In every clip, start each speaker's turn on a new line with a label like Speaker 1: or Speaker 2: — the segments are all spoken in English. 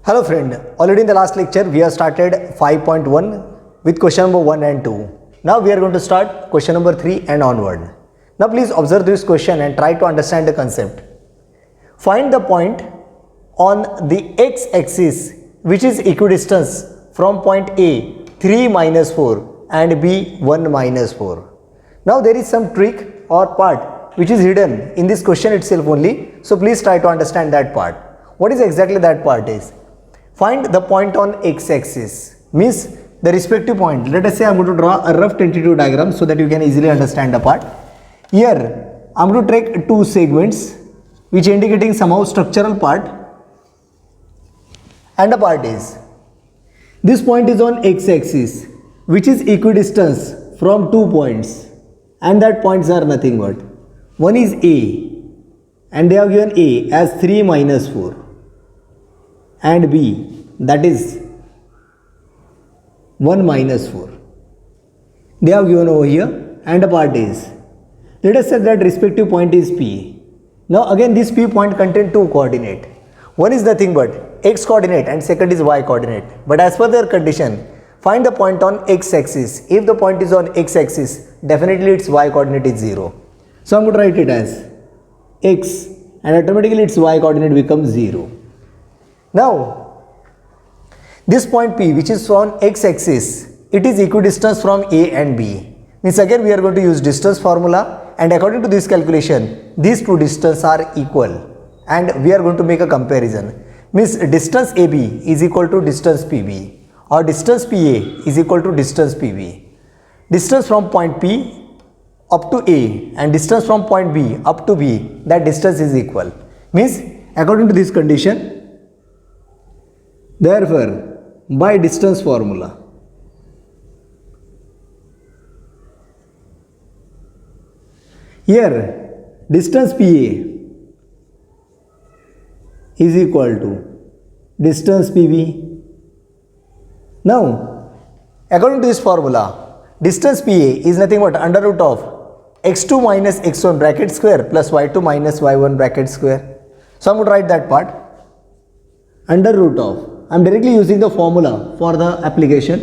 Speaker 1: Hello friend, already in the last lecture we have started 5.1 with question number 1 and 2. Now we are going to start question number 3 and onward. Now please observe this question and try to understand the concept. Find the point on the x-axis which is equidistance from point A 3 minus 4 and B 1 minus 4. Now there is some trick or part which is hidden in this question itself only. So please try to understand that part. What is exactly that part is? Find the point on x-axis, means the respective point. Let us say I am going to draw a rough tentative diagram so that you can easily understand the part. Here I am going to take two segments which indicating somehow structural part, and the part is this point is on x-axis which is equidistance from 2 points, and that points are nothing but one is A and they have given A as 3 minus 4 and B that is 1 minus 4 they have given over here, and the part is, let us say that respective point is P. Now again this P point contain two coordinate, one is nothing but x coordinate and second is y coordinate, but as per their condition find the point on x-axis. If the point is on x-axis, definitely its y coordinate is 0. So I am going to write it as x and automatically its y coordinate becomes 0. Now this point P which is on x-axis, it is equidistance from A and B. Means again we are going to use distance formula, and according to this calculation these two distances are equal and we are going to make a comparison. Means distance AB is equal to distance PB or distance PA is equal to distance PB. Distance from point P up to A and distance from point B up to B, that distance is equal. Means according to this condition, therefore by distance formula here distance PA is equal to distance PB. Now according to this formula, distance PA is nothing but under root of x2 minus x1 bracket square plus y2 minus y1 bracket square. So I am going to write that part under root of, I am directly using the formula for the application.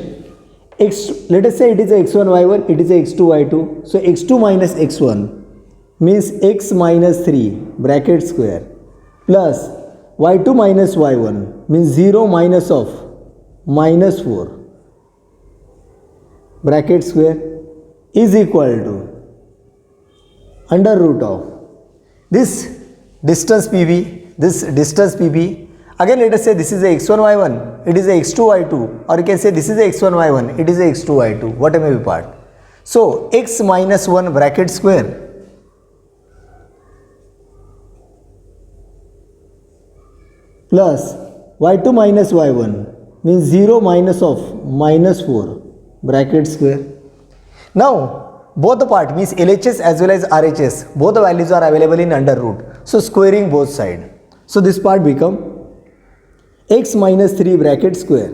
Speaker 1: Let us say it is a x1 y1, it is a x2 y2. So x2 minus x1 means x minus 3 bracket square plus y2 minus y1 means 0 minus of minus 4 bracket square is equal to under root of this distance PB, again let us say this is a x1 y1, it is a x2 y2, or you can say this is a x1 y1, it is a x2 y2, whatever may be part. So x minus 1 bracket square plus y2 minus y1 means 0 minus of minus 4 bracket square. Now both the part means LHS as well as RHS, both the values are available in under root. So squaring both side. So this part become x minus 3 bracket square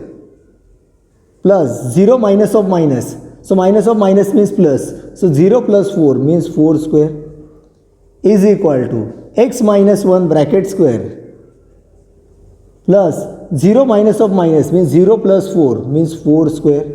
Speaker 1: plus 0 minus of minus. So minus of minus means plus. So 0 plus 4 means 4 square is equal to x minus 1 bracket square plus 0 minus of minus means 0 plus 4 means 4 square.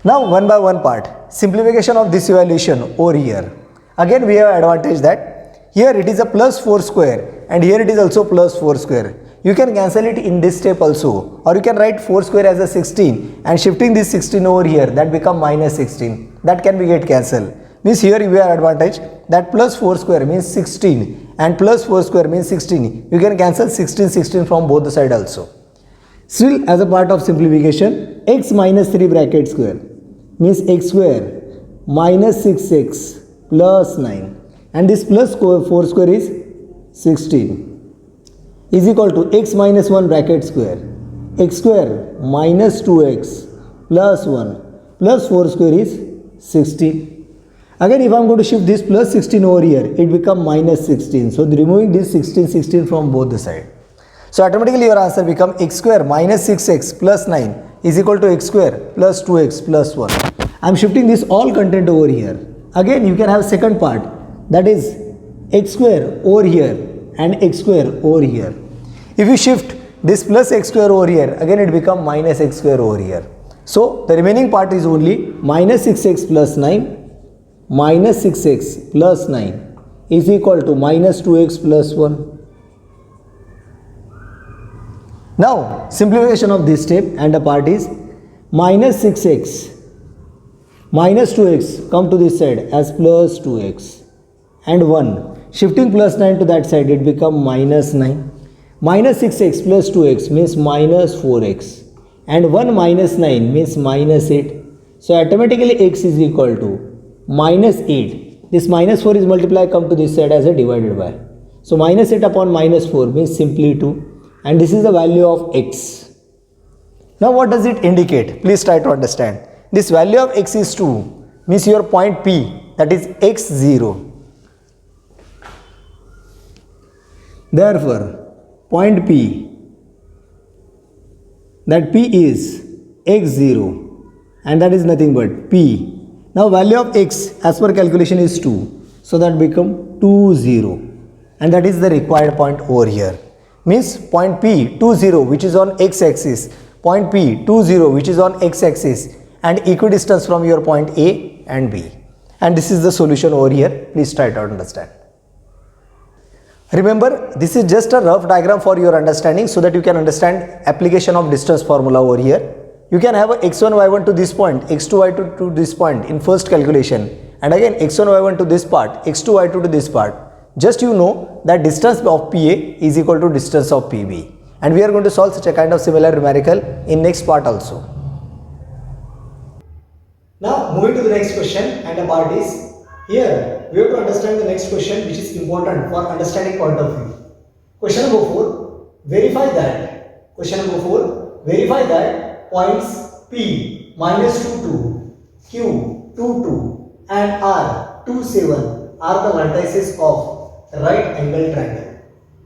Speaker 1: Now one by one part, simplification of this evaluation over here. Again we have advantage that here it is a plus 4 square and here it is also plus 4 square. You can cancel it in this step also, or you can write 4 square as a 16 and shifting this 16 over here, that become minus 16. That can be get cancelled. Means here we have advantage that plus 4 square means 16 and plus 4 square means 16. You can cancel 16 from both the side also. Still as a part of simplification, x minus 3 bracket square means x square minus 6x plus 9 and this plus 4 square is 16 is equal to x minus 1 bracket square x square minus 2x plus 1 plus 4 square is 16. Again if I am going to shift this plus 16 over here, it become minus 16. So removing this 16 from both the side. So automatically your answer become x square minus 6x plus 9 is equal to x square plus 2x plus 1. I am shifting this all content over here. Again you can have second part, that is x square over here and x square over here. If you shift This plus x square over here, again it become minus x square over here. So the remaining part is only minus 6x plus 9, minus 6x plus 9 is equal to minus 2x plus 1. Now simplification of this step, and the part is minus 6x minus 2x come to this side as plus 2x and 1. Shifting plus 9 to that side, it become minus 9. Minus 6x plus 2x means minus 4x and 1 minus 9 means minus 8. So automatically x is equal to minus 8. This minus 4 is multiplied, come to this side as a divided by. So minus 8 upon minus 4 means simply 2, and this is the value of x. Now what does it indicate? Please try to understand. This value of x is 2 means your point P, that is x0. Therefore point P, that P is x0 and that is nothing but P. Now value of x as per calculation is 2, so that become 2 0, and that is the required point over here. Means point P 2 0 which is on x axis, point P 2 0 which is on x axis, and equidistance from your point A and B. And this is the solution over here. Please try to understand. Remember, this is just a rough diagram for your understanding, so that you can understand application of distance formula over here. You can have a x1 y1 to this point, x2 y2 to this point in first calculation, and again x1 y1 to this part, x2 y2 to this part. Just you know that distance of PA is equal to distance of PB, and we are going to solve such a kind of similar numerical in next part also. Now moving to the next question, and the part is, here we have to understand the next question, which is important for understanding point of view. Question number 4, verify that. Question number 4, verify that points P minus 2 2, Q 2 2 and R 2 7 are the vertices of right angle triangle.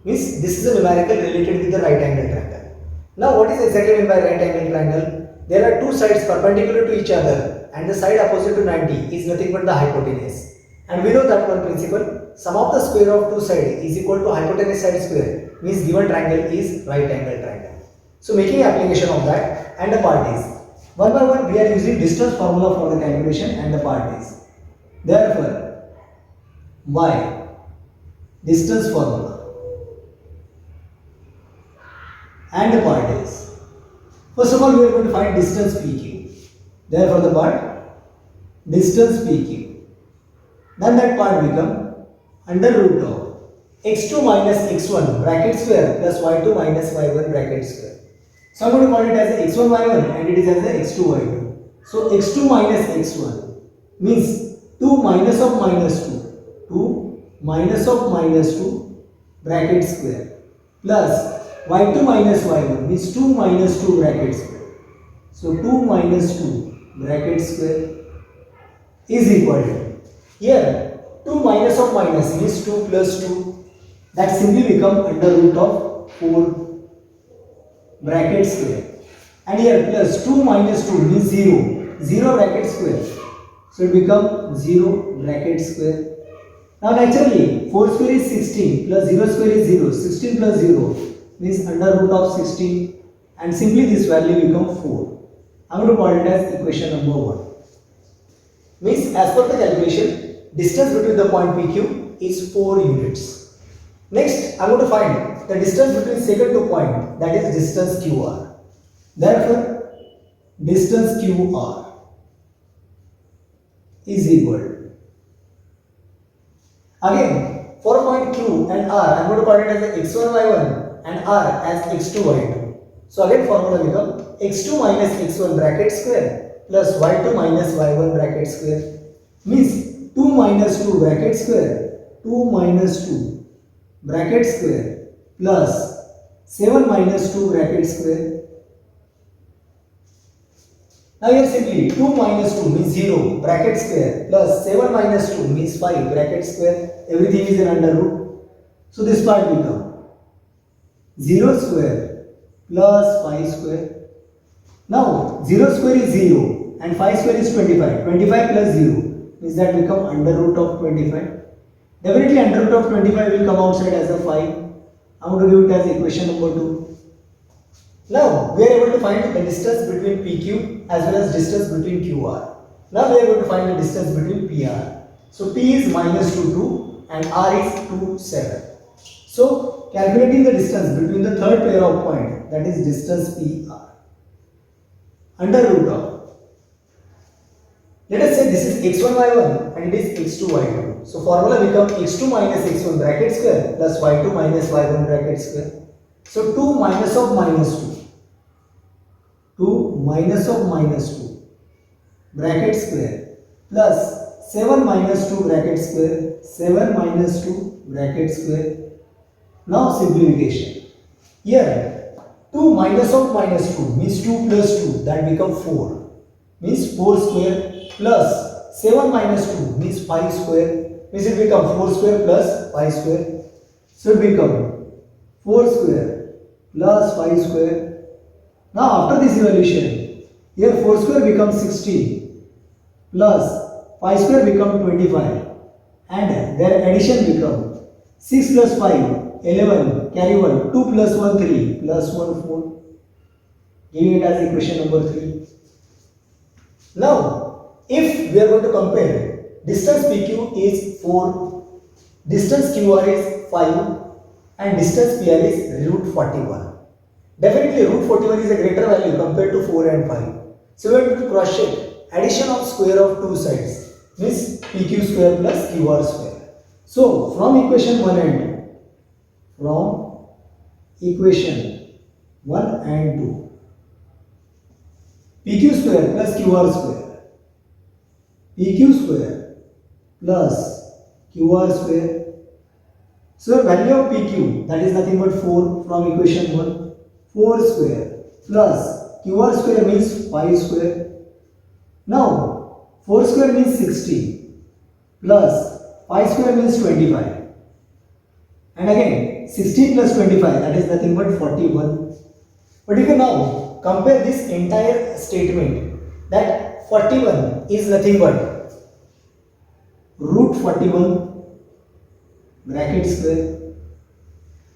Speaker 1: Means this is a numerical related with the right angle triangle. Now what is exactly meant by right angle triangle? There are two sides perpendicular to each other, and the side opposite to 90 is nothing but the hypotenuse. And we know that one principle, sum of the square of two sides is equal to hypotenuse side square, means given triangle is right angle triangle. So making application of that, and the part is, one by one we are using distance formula for the calculation, and the part is, therefore by distance formula, and the part is, first of all we are going to find distance PQ, therefore the part distance PQ. Then that part become under root of x2 minus x1 bracket square plus y2 minus y1 bracket square. So I am going to call it as x1 y1 and it is as x2 y2. So x2 minus x1 means 2 minus of minus 2, 2 minus of minus 2 bracket square plus y2 minus y1 means 2 minus 2 bracket square. So 2 minus 2 bracket square is equal to, here 2 minus of minus means 2 plus 2, that simply become under root of 4 bracket square, and here plus 2 minus 2 means 0, 0 bracket square, so it become 0 bracket square. Now naturally 4 square is 16 plus 0 square is 0, 16 plus 0 means under root of 16, and simply this value become 4. I am going to call it as equation number 1. Means as per the calculation, distance between the point PQ is 4 units. Next, I am going to find the distance between second two point, that is distance QR. Therefore, distance QR is equal. Again, for point Q and R, I am going to call it as x1 y1 and R as x2 y2. So again formula become x2 minus x1 bracket square plus y2 minus y1 bracket square, means 2 minus 2 bracket square, 2 minus 2 bracket square plus 7 minus 2 bracket square. Now here simply 2 minus 2 means 0 bracket square plus 7 minus 2 means 5 bracket square, everything is in under root. So this part will come 0 square plus 5 square. Now 0 square is 0 and 5 square is 25, 25 plus 0 means that become under root of 25. Definitely under root of 25 will come outside as a 5. I am going to give it as equation number 2. Now we are able to find the distance between PQ as well as distance between QR. Now we are going to find the distance between PR. So P is minus 2, 2 and R is 2, 7. So calculating the distance between the third pair of point, that is distance PR, under root of, let us say this is x1 y1 and it is x2 y2. So formula becomes x2 minus x1 bracket square plus y2 minus y1 bracket square. So 2 minus of minus 2, 2 minus of minus 2 bracket square plus 7 minus 2 bracket square, 7 minus 2 bracket square. Now simplification. Here 2 minus of minus 2 means 2 plus 2, that becomes 4, means 4 square, plus 7 minus 2 means 5 square, means it becomes 4 square plus 5 square. So it becomes 4 square plus 5 square. Now after this evaluation, here 4 square becomes 16 plus 5 square becomes 25 and their addition becomes 6 plus 5, 11, carry 1, 2 plus 1, 3, plus 1, 4, giving it as equation number 3. Now, if we are going to compare, distance PQ is 4, distance QR is 5 and distance PR is root 41. Definitely root 41 is a greater value compared to 4 and 5. So we are going to cross check addition of square of two sides means PQ square plus QR square. So from equation 1 and 2, PQ square plus QR square, PQ square plus QR square. So value of PQ, that is nothing but 4 from equation 1, 4 square plus QR square means 5 square. Now 4 square means 60 plus 5 square means 25. And again 60 plus 25, that is nothing but 41. But if you now compare this entire statement, that 41 is nothing but root 41 bracket square.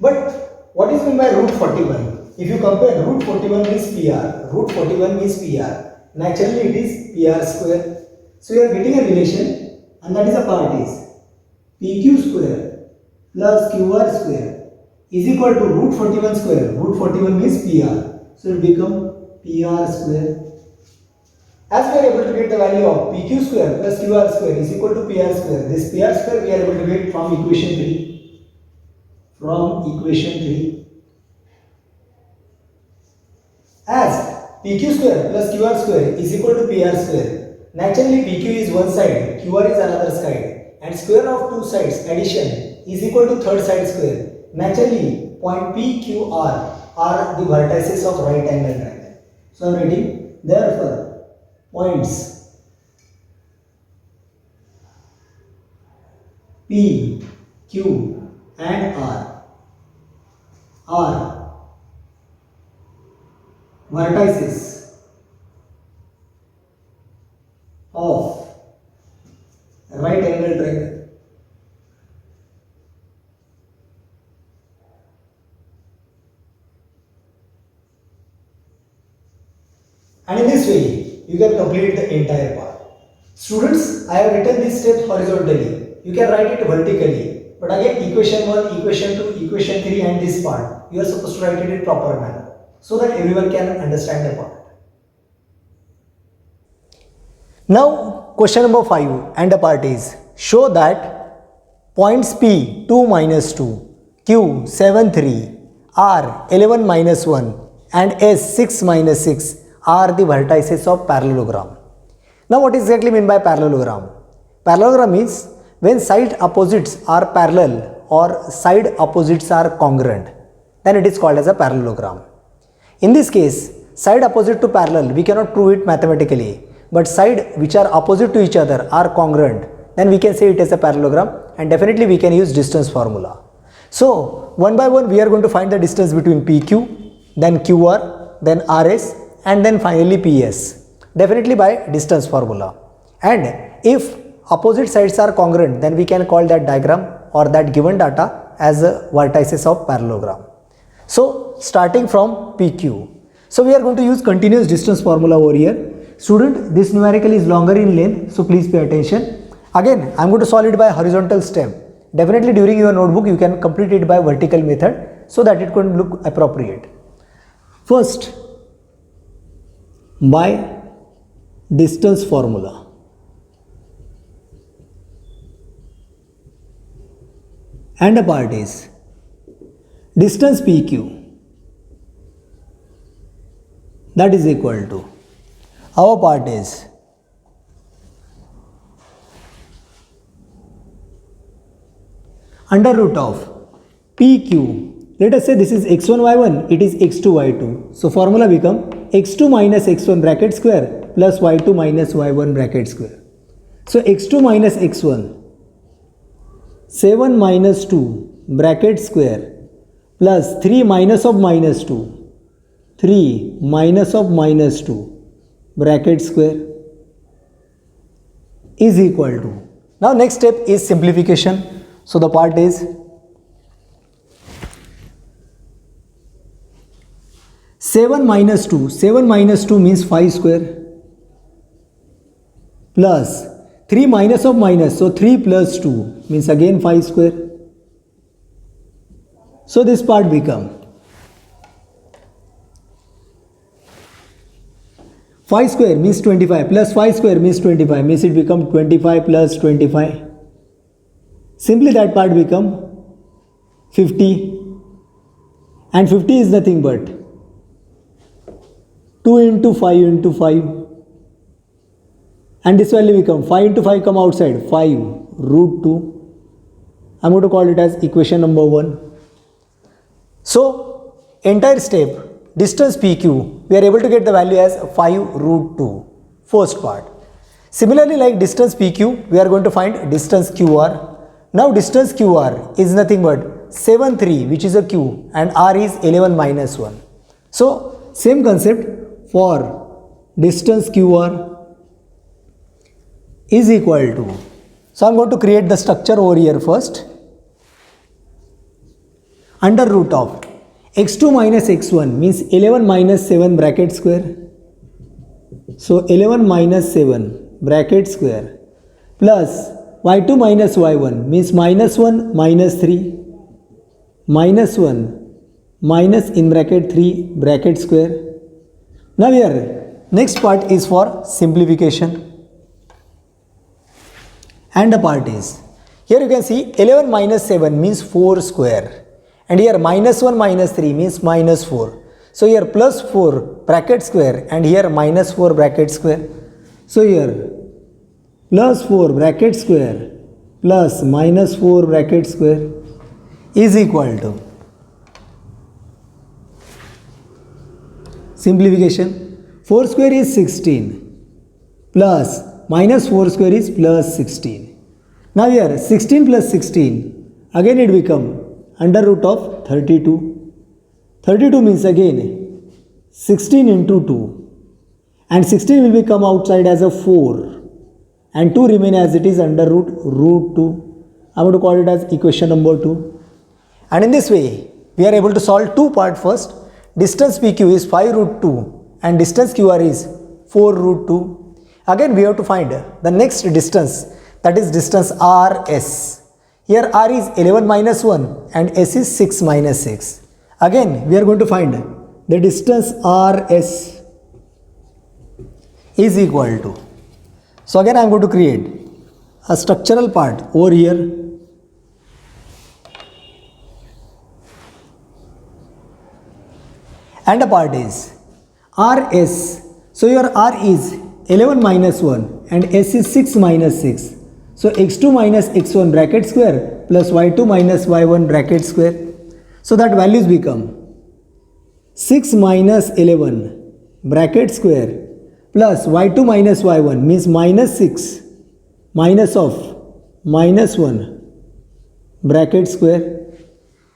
Speaker 1: But what is meant by root 41? If you compare root 41 means PR, root 41 means PR, naturally it is PR square. So you are getting a relation, and that is a part is PQ square plus QR square is equal to root 41 square. Root 41 means PR. So it becomes PR square. As we are able to get the value of PQ square plus QR square is equal to PR square, this PR square we are able to get from equation 3. From equation 3. As PQ square plus QR square is equal to PR square, naturally PQ is one side, QR is another side, and square of two sides addition is equal to third side square. Naturally point PQR are the vertices of right angle triangle. So I am writing, therefore points P, Q and R are vertices of right angle triangle. And in this way, you can complete the entire part. Students, I have written this step horizontally. You can write it vertically. But again, equation 1, equation 2, equation 3 and this part, you are supposed to write it in proper manner so that everyone can understand the part. Now, question number 5 and the part is, show that points P 2 minus 2, Q 7 3, R 11 minus 1 and S 6 minus 6 are the vertices of parallelogram. Now what exactly mean by parallelogram? Parallelogram means when side opposites are parallel or side opposites are congruent, then it is called as a parallelogram. In this case, side opposite to parallel, we cannot prove it mathematically, but side which are opposite to each other are congruent, then we can say it as a parallelogram, and definitely we can use distance formula. So one by one we are going to find the distance between PQ, then QR, then RS and then finally PS, definitely by distance formula. And if opposite sides are congruent, then we can call that diagram or that given data as vertices of parallelogram. So starting from PQ, So we are going to use continuous distance formula over here. Student, this numerical is longer in length, so please pay attention. Again, I am going to solve it by horizontal step. Definitely during your notebook you can complete it by vertical method so that it can look appropriate. First, by distance formula. And a part is distance PQ, that is equal to, our part is under root of PQ. Let us say this is x1 y1, it is x2 y2. So formula become x2 minus x1 bracket square plus y2 minus y1 bracket square. So x2 minus x1, 7 minus 2 bracket square plus 3 minus of minus 2, 3 minus of minus 2 bracket square is equal to. Now next step is simplification. So the part is 7 minus 2, 7 minus 2 means 5 square plus 3 minus of minus, so 3 plus 2 means again 5 square. So this part become 5 square means 25 plus 5 square means 25, means it become 25 plus 25. Simply that part become 50, and 50 is nothing but 2 into 5 into 5, and this value become 5 into 5 come outside, 5 root 2. I am going to call it as equation number 1. So entire step distance PQ, we are able to get the value as 5 root 2, first part. Similarly, like distance PQ, we are going to find distance QR. Now distance QR is nothing but 7 3, which is a Q, and R is 11 minus 1. So same concept for distance QR is equal to. So I am going to create the structure over here first. Under root of x2 minus x1 means 11 minus 7 bracket square. So 11 minus 7 bracket square plus y2 minus y1 means minus 1 minus 3 minus 1 minus in bracket 3 bracket square. Now here next part is for simplification. And the part is, here you can see 11 minus 7 means 4 square, and here minus 1 minus 3 means minus 4. So here plus 4 bracket square, and here minus 4 bracket square. So here plus 4 bracket square plus minus 4 bracket square is equal to, simplification, 4 square is 16 plus minus 4 square is plus 16. Now here 16 plus 16, again it become under root of 32. 32 means again 16 into 2, and 16 will become outside as a 4, and 2 remain as it is under root 2. I am going to call it as equation number 2. And in this way we are able to solve two parts. First, distance PQ is 5 root 2 and distance QR is 4 root 2. Again we have to find the next distance, that is distance RS. Here R is 11 minus 1 and S is 6 minus 6. Again we are going to find the distance RS is equal to. So again I am going to create a structural part over here. And the part is RS. So your R is 11 minus 1 and S is 6 minus 6. So x2 minus x1 bracket square plus y2 minus y1 bracket square. So that values become 6 minus 11 bracket square plus y2 minus y1 means minus 6 minus of minus 1 bracket square.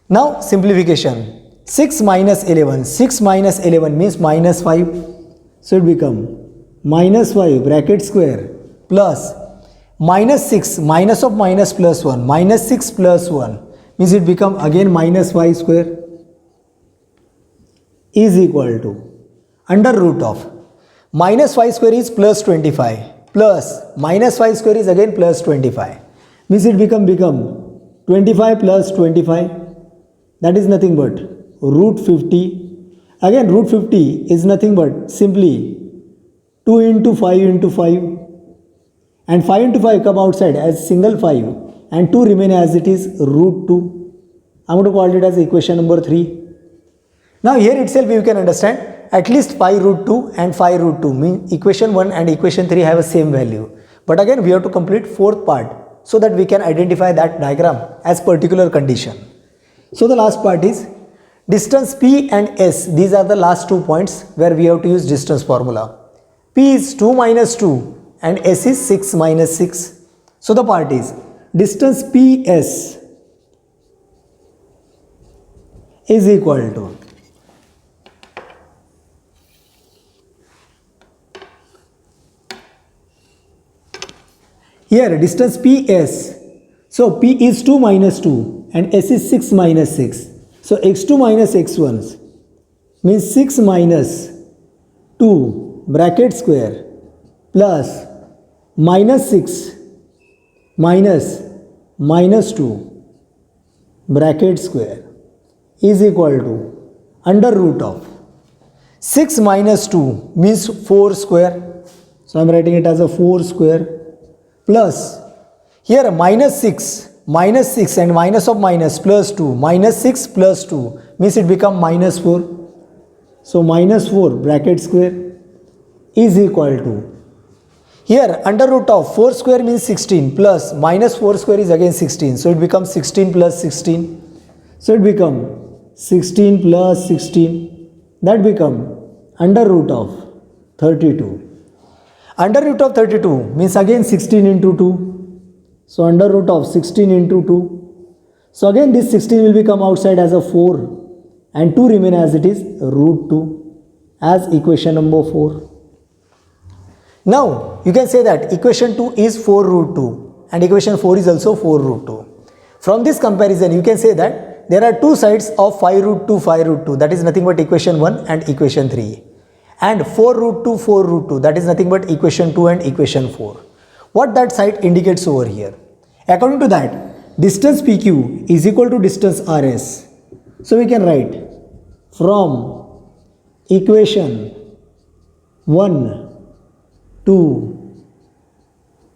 Speaker 1: Now simplification, 6 minus 11, 6 minus 11 means minus 5. So it become minus 5 bracket square plus minus 6 minus of minus plus 1, minus 6 plus 1 means it become again minus 5 square is equal to. under root of minus 5 square is plus 25 plus minus 5 square is again plus 25. Means it become 25 plus 25, that is nothing but root 50. Again root 50 is nothing but simply 2 into 5 into 5, and 5 into 5 come outside as single 5 and 2 remain as it is root 2. I am going to call it as equation number 3. Now here itself you can understand at least 5 root 2 and 5 root 2 mean equation 1 and equation 3 have the same value. But again we have to complete fourth part so that we can identify that diagram as particular condition. So the last part is distance P and S. These are the last 2 points where we have to use distance formula. P is 2 minus 2 and S is 6 minus 6. So the part is distance PS is equal to here distance PS. So P is 2 minus 2 and S is 6 minus 6. So x2 minus x1 means 6 minus 2 bracket square plus minus 6 minus minus 2 bracket square is equal to under root of 6 minus 2 means 4 square. So I am writing it as a 4 square plus here minus 6 and minus of minus plus 2 minus 6 plus 2 means it become minus 4. So minus 4 bracket square is equal to here under root of 4 square means 16 plus minus 4 square is again 16. So it becomes 16 plus 16. So it become 16 plus 16, that become under root of 32. Under root of 32 means again 16 into 2. So under root of 16 into 2. So again this 16 will become outside as a 4 and 2 remain as it is root 2 as equation number 4. Now you can say that equation 2 is 4 root 2 and equation 4 is also 4 root 2. From this comparison you can say that there are two sides of 5 root 2 that is nothing but equation 1 and equation 3, and 4 root 2 that is nothing but equation 2 and equation 4. What that side indicates over here? According to that, distance PQ is equal to distance RS. So we can write from equation 1, 2,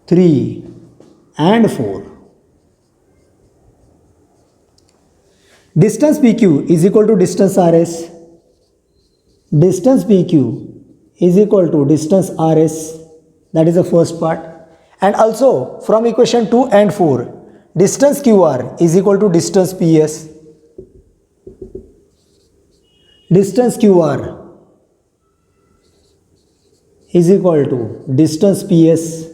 Speaker 1: 3 and 4. Distance PQ is equal to distance RS. Distance PQ is equal to distance RS. That is the first part. And also from equation 2 and 4, distance QR is equal to distance PS. Distance QR is equal to distance PS.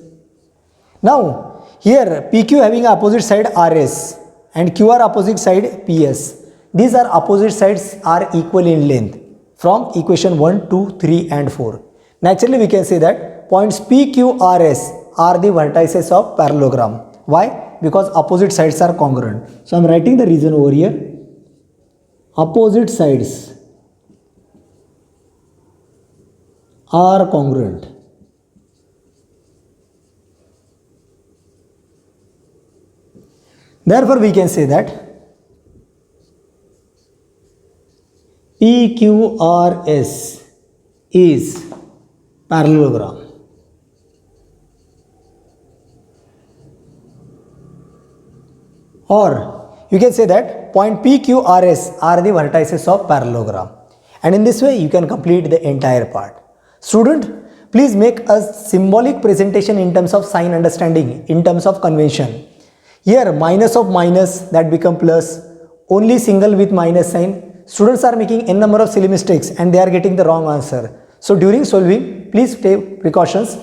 Speaker 1: Now here PQ having opposite side RS and QR opposite side PS. These are opposite sides are equal in length from equation 1, 2, 3 and 4. Naturally we can say that points PQRS are the vertices of parallelogram. Why? Because opposite sides are congruent. So I am writing the reason over here. Opposite sides are congruent. Therefore we can say that PQRS is parallelogram. Or you can say that point PQRS are the vertices of parallelogram. And in this way you can complete the entire part. Student, please make a symbolic presentation in terms of sign understanding, in terms of convention. Here minus of minus, that become plus, only single with minus sign. Students are making n number of silly mistakes and they are getting the wrong answer. So during solving, please take precautions.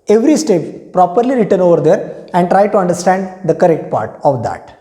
Speaker 1: Every step properly written over there and try to understand the correct part of that.